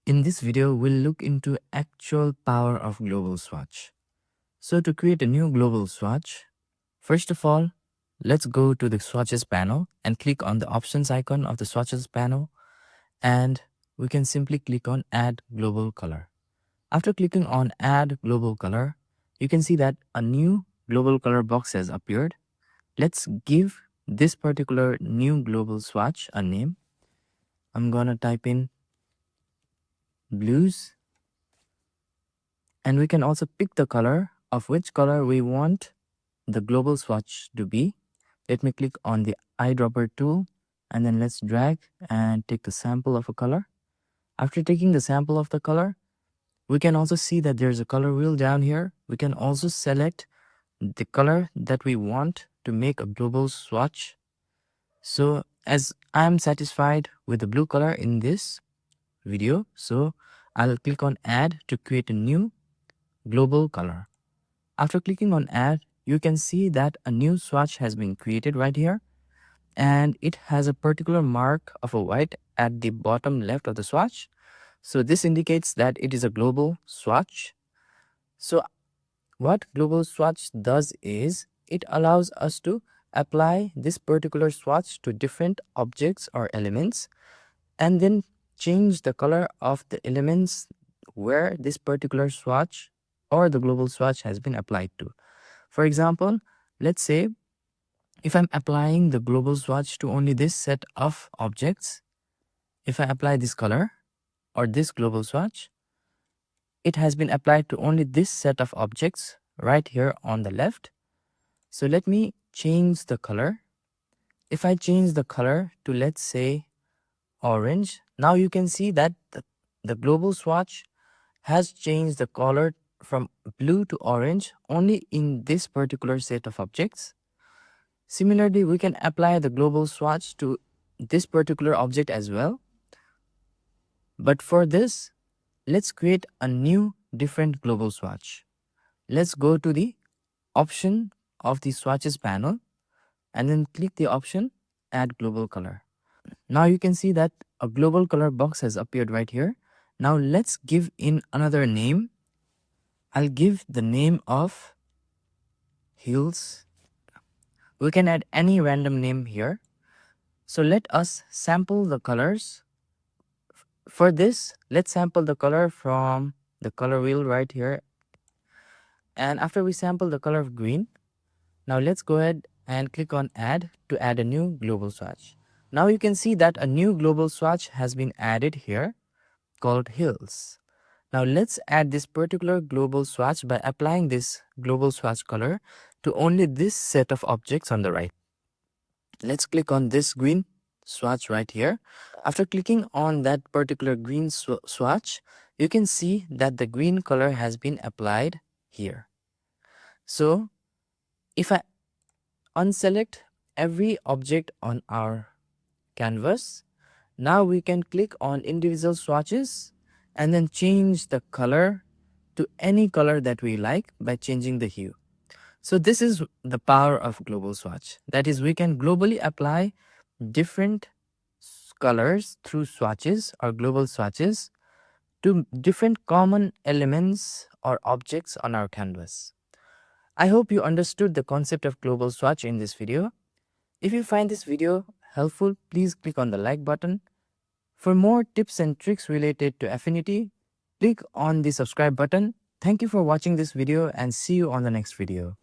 In this video, we'll look into actual power of global swatch. So to create a new global swatch, first of all, let's go to the swatches panel and click on the options icon of the swatches panel, and we can simply click on add global color. After clicking on add global color, you can see that a new global color box has appeared. Let's give this particular new global swatch a name. I'm gonna type in blues, and we can also pick the color of which color we want the global swatch to be. Let me click on the eyedropper tool, and then let's drag and take the sample of a color. After taking the sample of the color, we can also see that there's a color wheel down here. We can also select the color that we want to make a global swatch. So as I'm satisfied with the blue color in this video, so I'll click on add to create a new global color. After clicking on add, you can see that a new swatch has been created right here, and it has a particular mark of a white at the bottom left of the swatch. So this indicates that it is a global swatch. So what global swatch does is it allows us to apply this particular swatch to different objects or elements, and then change the color of the elements where this particular swatch or the global swatch has been applied to. For example, let's say if I'm applying the global swatch to only this set of objects, if I apply this color or this global swatch, it has been applied to only this set of objects right here on the left. So let me change the color. If I change the color to, let's say, orange, now you can see that the global swatch has changed the color from blue to orange only in this particular set of objects. Similarly, we can apply the global swatch to this particular object as well. But for this, let's create a new different global swatch. Let's go to the option of the swatches panel and then click the option add global color. Now you can see that a global color box has appeared right here. Now let's give in another name. I'll give the name of hills. We can add any random name here. So let us sample the colors. For this, let's sample the color from the color wheel right here. And after we sample the color of green, now let's go ahead and click on add to add a new global swatch. Now you can see that a new global swatch has been added here called hills. Now let's add this particular global swatch by applying this global swatch color to only this set of objects on the right. Let's click on this green swatch right here. After clicking on that particular green swatch, you can see that the green color has been applied here. So if I unselect every object on our canvas, now we can click on individual swatches and then change the color to any color that we like by changing the hue. So this is the power of global swatch. That is, we can globally apply different colors through swatches or global swatches to different common elements or objects on our canvas. I hope you understood the concept of global swatch in this video. If you find this video helpful, please click on the like button. For more tips and tricks related to Affinity, click on the subscribe button. Thank you for watching this video and see you on the next video.